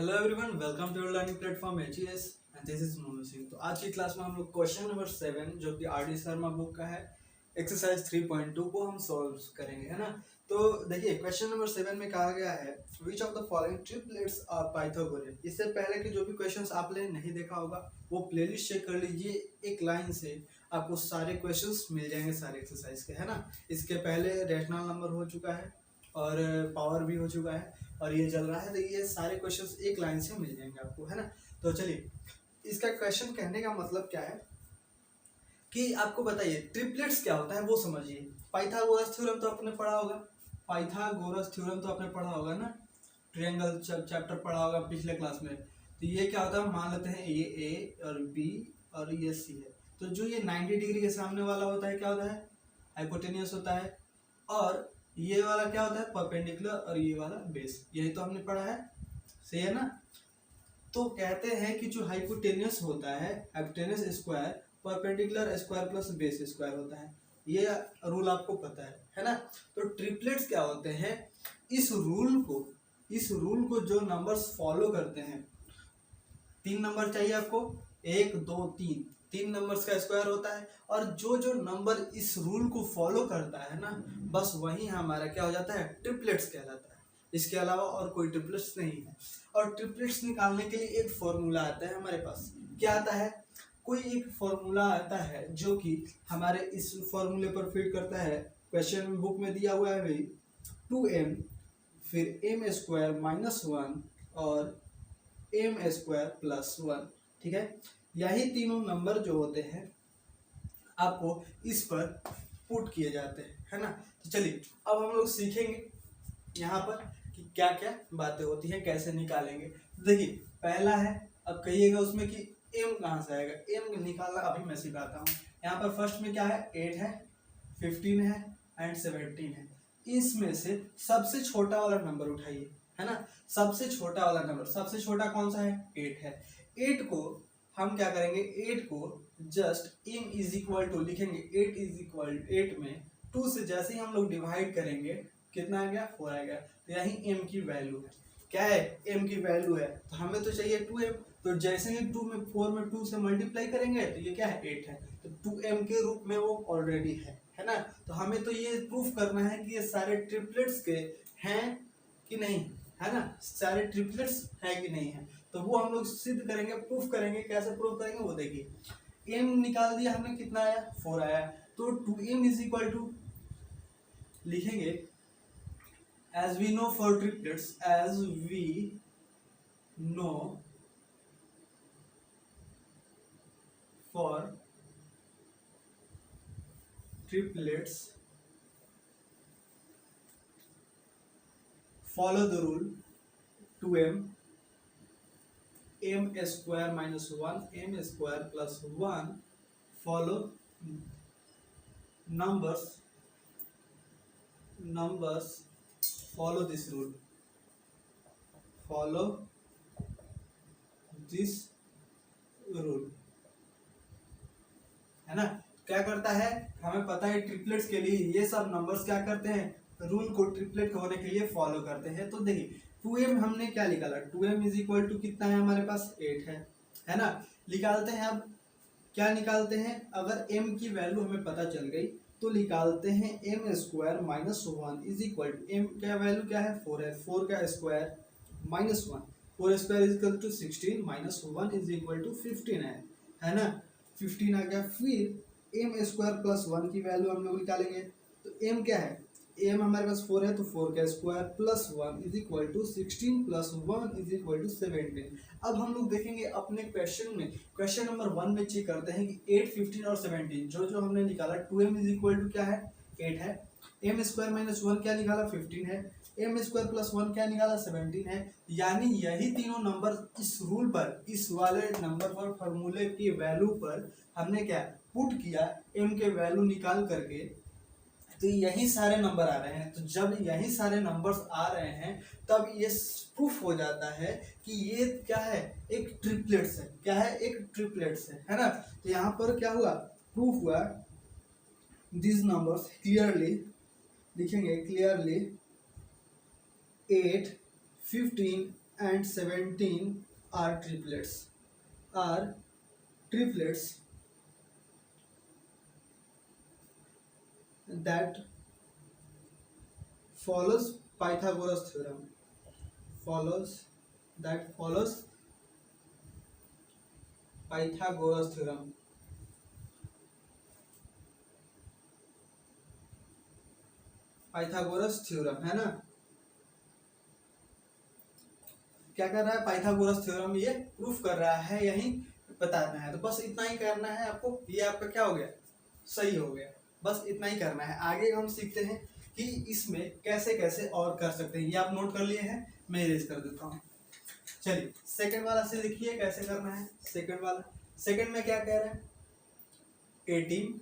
Hello everyone, welcome to learning platform HES and this is Monu Singh. तो आज की class में हम लोग क्वेश्चन नंबर 7 जो कि आर डी शर्मा बुक का है, एक्सरसाइज 3.2 को हम सॉल्व करेंगे, है ना। तो देखिए क्वेश्चन नंबर 7 में कहा गया है which of the following triplets are Pythagorean. इससे पहले के जो भी क्वेश्चंस आपने नहीं देखा होगा वो प्लेलिस्ट चेक कर लीजिए, एक लाइन से आपको सारे क्वेश्चंस मिल जाएंगे सारे एक्सरसाइज के, है ना। इसके पहले रैशनल नंबर हो चुका है और पावर भी हो चुका है और ये चल रहा है, तो ये सारे क्वेश्चंस एक लाइन से मिल जाएंगे आपको, है ना। तो चलिए, इसका क्वेश्चन कहने का मतलब क्या है कि आपको बताइए ट्रिपलेट्स क्या होता है वो समझिए। पाइथागोरस थ्योरम तो आपने पढ़ा होगा, पाइथागोरस थ्योरम तो आपने पढ़ा होगा ना, ट्रायंगल चैप्टर पढ़ा होगा पिछले क्लास में। तो ये क्या होता है, मान लेते हैं ये ए और बी और ये सी है, तो जो ये 90 डिग्री के सामने वाला होता है क्या होता है, हाइपोटेन्यूस होता है, और ये वाला क्या होता है, परपेंडिकुलर, और ये वाला बेस। यही तो हमने पढ़ा है, सही है ना। तो कहते हैं कि जो हाइपोटेन्यूस होता है, hypotenuse square perpendicular square plus base square होता है। ये रूल आपको पता है ना। तो ट्रिपलेट्स क्या होते हैं, इस रूल को जो नंबर्स फॉलो करते हैं, 3 नंबर चाहिए आपको, 1 2 3, 3 नंबर्स का स्क्वायर होता है, और जो जो नंबर इस रूल को फॉलो करता है ना, बस वही हमारा क्या हो जाता है, ट्रिपलेट्स कहलाता है। इसके अलावा और कोई ट्रिपलेट्स नहीं है। और ट्रिपलेट्स निकालने के लिए एक फॉर्मूला आता है हमारे पास। क्या आता है, कोई एक फॉर्मूला आता है जो कि हमारे इस फॉर्मूले पर फिट करता है। क्वेश्चन बुक में दिया हुआ है भाई 2m, फिर m स्क्वायर माइनस 1 और एम स्क्वायर प्लस 1, ठीक है। यही तीनों नंबर जो होते हैं आपको इस पर पुट किए जाते हैं, है ना। तो चलिए अब हम लोग सीखेंगे यहाँ पर कि क्या क्या बातें होती हैं, कैसे निकालेंगे। तो देखिए पहला है, अब कहिएगा उसमें कि एम कहाँ से आएगा, एम निकालना अभी मैं सिखाता हूँ। यहाँ पर फर्स्ट में क्या है, 8 है, 15 है एंड 17 है। इसमें से सबसे छोटा वाला नंबर उठाइए, है ना। सबसे छोटा वाला नंबर, सबसे छोटा कौन सा है, 8 है। 8 को हम क्या करेंगे, 8 को just m is equal to लिखेंगे, 8 इज इक्वल 8 में 2 से जैसे ही हम लोग डिवाइड करेंगे कितना आ गया, 4 आ गया। तो यही m की वैल्यू है, क्या है, m की वैल्यू है। तो हमें तो चाहिए 2m, तो जैसे ही 2 में 4 में 2 से मल्टीप्लाई करेंगे तो ये क्या है, 8 है। तो 2m के रूप में वो ऑलरेडी है ना। तो हमें तो ये प्रूफ करना है कि ये सारे ट्रिपलेट्स के हैं कि नहीं, है ना, सारे ट्रिपलेट्स हैं कि नहीं है। तो वो हम लोग सिद्ध करेंगे, प्रूफ करेंगे। कैसे प्रूफ करेंगे वो देखिए। m निकाल दिया हमने, कितना आया, 4 आया। तो 2m इज इक्वल टू लिखेंगे, as we know for triplets, as we know for triplets, follow the rule 2m, m square minus 1, m square plus 1, follow numbers follow this rule, follow this rule, है ना। क्या करता है, हमें पता है triplets के लिए ये सब नंबर्स क्या करते हैं, रूल को ट्रिपलेट होने के लिए फॉलो करते हैं। तो देखिए 2m हमने क्या निकाला, 2m इज इक्वल टू कितना है हमारे पास, 8 है ना। निकालते हैं, अब क्या निकालते हैं, अगर m की वैल्यू हमें पता चल गई तो निकालते हैं m square minus 1 is equal to, m का वैल्यू क्या है, 4 है, 4 का square minus 1, 4 square is equal to 16 minus 1 is equal to 15 है ना। 15 आ गया। फिर m स्क्वायर प्लस 1 की वैल्यू हम लोग निकालेंगे। तो m क्या है, m हमारे पास 4 है, तो 4 का square plus 1 is equal to 16 plus 1 is equal to 17। अब हम लोग देखेंगे अपने क्वेश्चन में, क्वेश्चन नंबर 1 में चेक करते हैं कि 8, 15 और 17 जो जो हमने निकाला, 2m इज इक्वल टू क्या है, 8 है, m स्क्वायर माइनस 1 क्या निकाला, 15 है, m स्क्वायर प्लस 1 क्या निकाला, 17 है। यानी यही तीनों नंबर इस रूल पर, इस वाले नंबर पर, फॉर्मूले की वैल्यू पर हमने क्या पुट किया, m के वैल्यू निकाल करके, तो यही सारे नंबर आ रहे हैं। तो जब यही सारे नंबर्स आ रहे हैं तब ये प्रूफ हो जाता है कि ये क्या है, एक ट्रिपलेट्स है, क्या है, एक ट्रिपलेट्स है ना। तो यहाँ पर क्या हुआ, प्रूफ हुआ, दिस नंबर्स क्लियरली लिखेंगे, clearly 8, 15 and 17 are triplets that follows Pythagoras theorem follows Pythagoras theorem है ना। क्या कर रहा है पाइथागोरस थ्योरम, ये प्रूफ कर रहा है, यही बताना है। तो बस इतना ही करना है आपको, ये आपका क्या हो गया, सही हो गया। बस इतना ही करना है। आगे हम सीखते हैं कि इसमें कैसे कैसे और कर सकते हैं। ये आप नोट कर लिए हैं, मैं इरेज कर देता हूँ। चलिए सेकंड वाला से देखिए कैसे करना है। सेकंड में क्या कह रहा है, 18,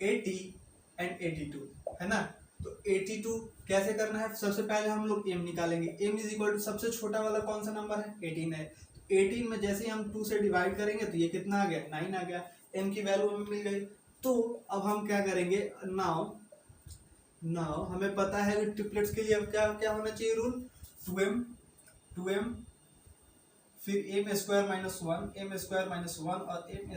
80 एंड 82 है ना। तो 82 कैसे करना है, सबसे पहले हम लोग m निकालेंगे। m इज इक्वल टू सबसे छोटा वाला कौन सा नंबर है, 18 है। तो 18 में जैसे ही हम 2 से डिवाइड करेंगे तो ये कितना आ गया, 9 आ गया। m की वैल्यू हमें मिल गई। तो अब हम क्या करेंगे, नाउ हमें पता है कि ट्रिपलेट्स के लिए अब क्या क्या होना चाहिए रूल, 2m फिर m स्क्वायर माइनस 1 और m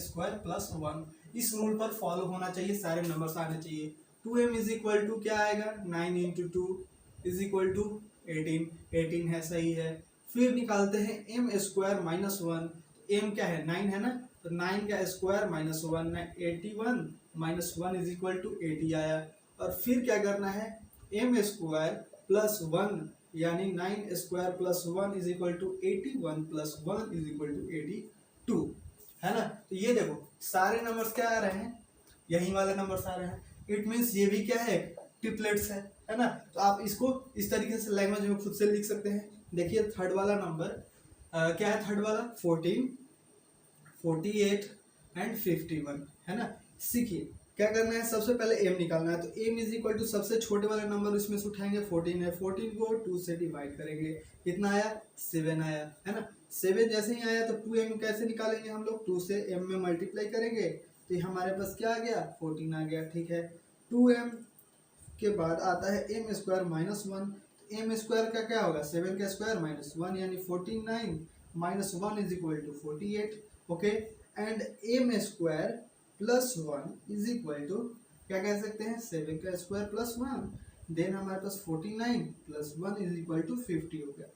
स्क्वायर प्लस 1। इस रूल पर फॉलो होना चाहिए, सारे नंबर्स आने चाहिए। 2m इज इक्वल टू क्या आएगा, 9 इंटू 2 इज इक्वल टू 18 है, सही है। फिर निकालते हैं m स्क्वायर माइनस 1, m क्या है 9 है ना, तो 9 का square minus 1, 81 minus 1 is equal to 80 आया। और फिर क्या करना है, m स्क्वायर प्लस 1 यानी 9 square plus 1 is equal to 81 plus 1 is equal to 82 है ना। तो ये देखो सारे नंबर्स क्या आ रहे हैं, यही वाले नंबर्स आ रहे हैं। इट मीन्स ये भी क्या है, ट्रिपलेट्स है ना। तो आप इसको इस तरीके से लैंग्वेज में खुद से लिख सकते हैं। देखिए थर्ड वाला नंबर क्या है, थर्ड वाला 14, 48 एंड 51 है ना। सीखिए क्या करना है, सबसे पहले m निकालना है। तो m इज इक्वल टू सबसे छोटे वाले नंबर इसमें से उठाएंगे, 14 है, 14 को 2 से डिवाइड करेंगे, कितना आया 7 आया है ना। 7 जैसे ही आया तो 2m कैसे निकालेंगे हम लोग, 2 से m में मल्टीप्लाई करेंगे तो हमारे पास क्या आ गया, 14 आ गया, ठीक है। 2m के बाद आता है m square minus 1, m square का क्या होगा, 7 का स्क्वायर माइनस 1 यानी 49 minus 1 is equal to 48, okay. And m square plus 1 is equal to क्या कह सकते हैं, 7 का स्क्वायर प्लस 1, देन हमारे पास 49 प्लस 1 इज इक्वल टू 50 हो गया।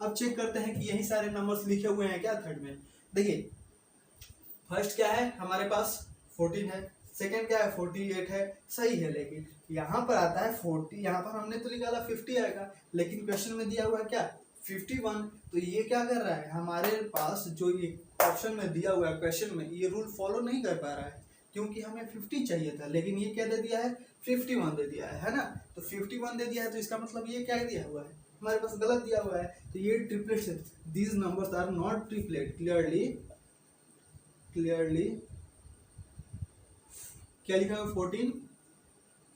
अब चेक करते हैं कि यही सारे नंबर्स लिखे हुए हैं क्या थर्ड में। देखिए फर्स्ट क्या है हमारे पास 14 है, सेकंड क्या है 48 है, सही है। लेकिन यहाँ पर आता है 40, यहाँ पर हमने तो निकाला 50 आएगा, लेकिन क्वेश्चन में दिया हुआ है क्या 51। तो ये क्या कर रहा है, हमारे पास जो ये ऑप्शन में दिया हुआ है क्वेश्चन में, ये रूल फॉलो नहीं कर पा रहा है, क्योंकि हमें 50 चाहिए था, लेकिन ये क्या दे दिया है 51 दे दिया है ना। तो 51 दे दिया है, तो इसका मतलब ये क्या दिया हुआ है, हमारे पास गलत दिया हुआ है। तो ये ट्रिपलेट्स है, these numbers are not triplet. Clearly क्या लिखा है, 14,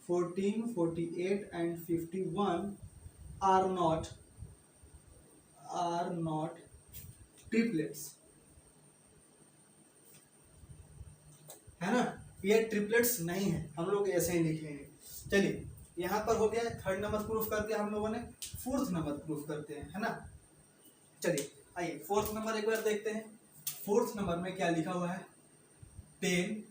48 एंड 51 आर नॉट ट्रिपलेट्स, है ना। ये ट्रिपलेट्स नहीं है, हम लोग ऐसे ही लिखेंगे। चलिए यहाँ पर हो गया थर्ड नंबर प्रूफ कर दिया हम लोगों ने, फोर्थ नंबर प्रूफ करते हैं, है ना। चलिए आइए फोर्थ नंबर एक बार देखते हैं। फोर्थ नंबर में क्या लिखा हुआ है, 10,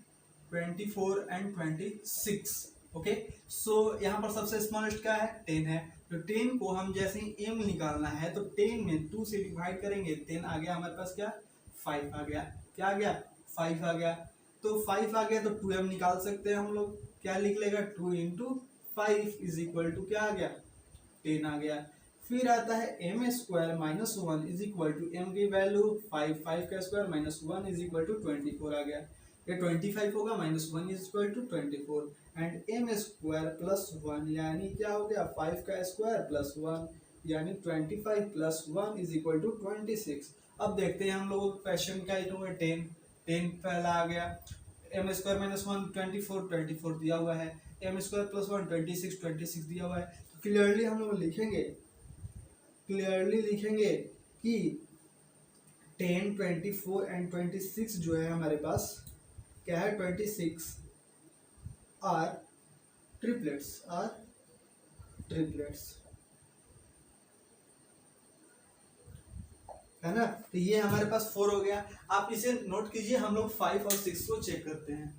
24 एंड 26, ओके। सो यहाँ पर सबसे स्मॉलेस्ट क्या है 10 है। तो 10 को हम जैसे ही m निकालना है तो 10 में 2 से डिवाइड करेंगे, 10 आ गया हमारे पास क्या 5 आ गया, क्या आ गया 5 आ गया। तो 5 आ गया तो 2m निकाल सकते हैं हम लोग, क्या लिख लेगा 2 इंटू 5 इज इक्वल टू क्या आ गया 10 आ गया। फिर आता है m square minus 1 is equal to m की वैल्यू 5, 5 का square minus 1 is equal to 24 आ गया। ये 25 होगा minus 1 is equal to 24 and m square plus 1 यानी क्या हो गया 5 का स्क्वायर प्लस 1 यानी 25 प्लस 1 इज इक्वल टू 26। अब देखते हैं हम लोगों का क्वेश्चन क्या लिखा है, 10 पहला आ गया, m स्क्वायर माइनस 1 24 दिया हुआ है, m स्क्वायर प्लस 1 26 दिया हुआ है। तो क्लियरली हम लोग लिखेंगे कि 10, 24 एंड 26 जो है हमारे पास क्या है 26 आर ट्रिपलेट्स है ना। तो ये हमारे पास 4 हो गया। आप इसे नोट कीजिए, हम लोग 5 और 6 को चेक करते हैं।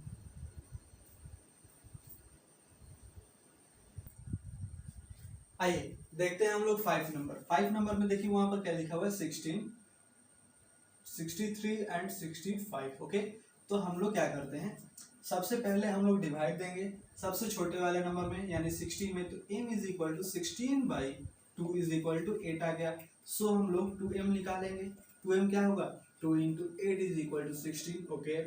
आइए देखते हैं हम लोग 5 नंबर में। देखिए वहां पर क्या लिखा हुआ है, 16, 63 एंड 65। ओके, तो हम लोग क्या करते हैं, सबसे पहले हम लोग डिवाइड देंगे सबसे छोटे वाले नंबर में यानी 16 में। तो m is equal to 16/2 is equal to 8 आ गया। सो हम लोग 2m निकालेंगे। 2m क्या होगा, 2 into 8 is equal to 16। Okay,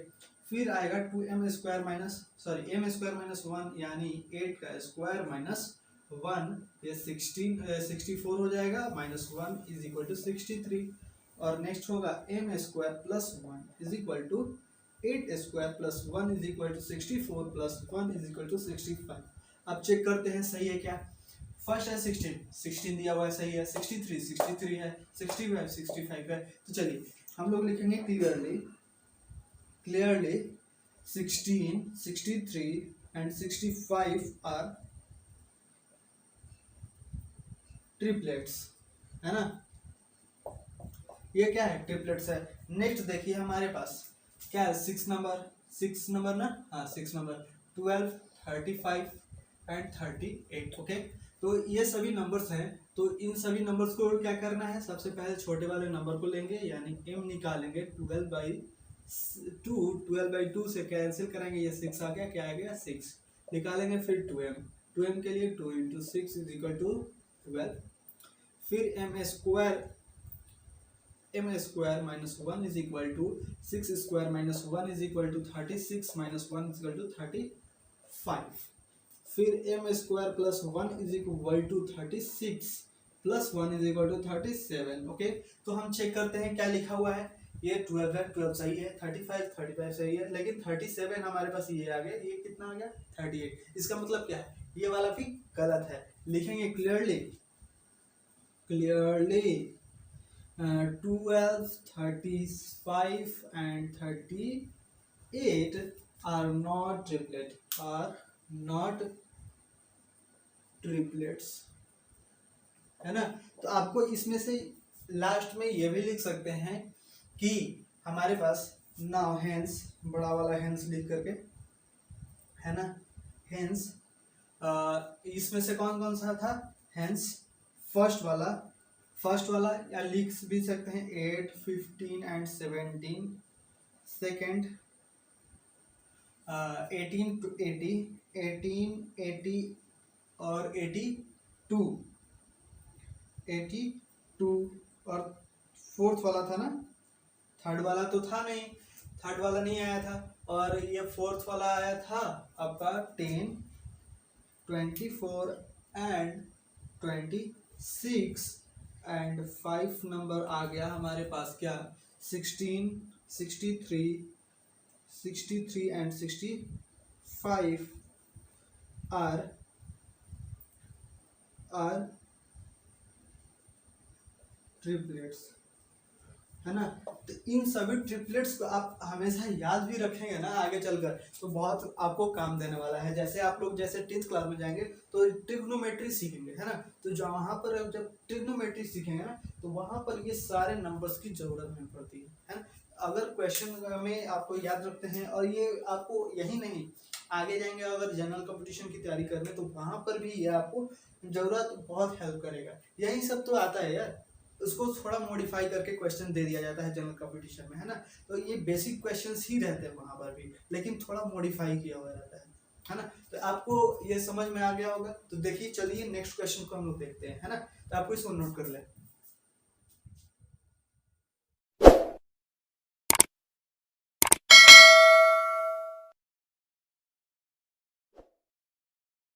फिर आएगा 2m square minus m square minus 1 यानी 8 का स्क्वायर माइनस 1, ये 64 हो जाएगा, माइनस 1 इज इक्वल टू 63। और नेक्स्ट होगा m square plus 1 is equal to 8 square plus 1 is equal to 64 plus 1 is equal to 65। अब चेक करते हैं सही है क्या। फर्स्ट है 16 दिया हुआ है, सही है। 63 है, 65 है। तो चलिए हम लोग लिखेंगे क्लियरली 16, 63 एंड 65 आर ट्रिपलेट्स, है ना। ये क्या है, ट्रिपलेट्स है। नेक्स्ट देखिए हमारे पास क्या है, 6 नंबर ना, हाँ 6 नंबर 12, 35 एंड 38। ओके, तो ये सभी नंबर्स हैं। तो इन सभी नंबर्स को क्या करना है, सबसे पहले छोटे वाले नंबर को लेंगे यानी m निकालेंगे। 12/2 से कैंसिल करेंगे, ये 6 आ गया, क्या आ गया 6 निकालेंगे। फिर 2m के लिए 2 इंटू 6 इज इक्वल टू 12। फिर m square minus 1 is equal to 6 square minus 1 is equal to 36 minus 1 is equal to 35। फिर m square plus 1 is equal to 36 plus 1 is equal to 37। Okay, तो हम check करते हैं क्या लिखा हुआ है। ये 12 है, 12 सही है। 35 सही है, लेकिन 37 हमारे पास ये आ गया, ये कितना आ गया 38। इसका मतलब क्या है, ये वाला भी गलत है। लिखेंगे clearly 12, 35 and 38 are not triplets, है ना। तो आपको इसमें से लास्ट में ये भी लिख सकते हैं कि हमारे पास नाउ हेंस, बड़ा वाला हेंस लिख करके, है ना। हेंस इसमें से कौन कौन सा था, हेंस फर्स्ट वाला या लिख भी सकते हैं 8, 15 एंड 17। सेकेंड 18 to 80, 18, 80 और 82 और फोर्थ वाला था ना, थर्ड वाला तो था नहीं, थर्ड वाला नहीं आया था। और ये फोर्थ वाला आया था आपका 10, 24 एंड 26 एंड 5 नंबर आ गया हमारे पास क्या 16, 63 एंड 65 आर ट्रिपलेट्स, है ना। तो इन सभी ट्रिपलेट्स को आप हमेशा याद भी रखेंगे ना आगे चलकर, तो बहुत आपको काम देने वाला है। जैसे आप लोग जैसे 10th क्लास में जाएंगे तो ट्रिग्नोमेट्री सीखेंगे, है ना। तो जो वहाँ पर जब ट्रिग्नोमेट्री सीखेंगे ना, तो वहाँ पर ये सारे नंबर्स की जरूरत नहीं पड़ती है ना। अगर क्वेश्चन में आपको याद रखते हैं, और ये आपको यही नहीं, आगे जाएंगे अगर जनरल कंपटीशन की तैयारी करने, तो वहाँ पर भी ये आपको जरूरत बहुत हेल्प करेगा। यही सब तो आता है यार, उसको थोड़ा मॉडिफाई करके क्वेश्चन दे दिया जाता है जनरल कंपटीशन में, है ना। तो ये बेसिक क्वेश्चंस ही रहते हैं वहाँ पर भी, लेकिन थोड़ा मॉडिफाई किया हुआ रहता है ना। तो आपको ये समझ में आ गया होगा। तो देखिए चलिए नेक्स्ट क्वेश्चन को हम लोग देखते हैं, है ना। तो आपको इसको नोट कर लें।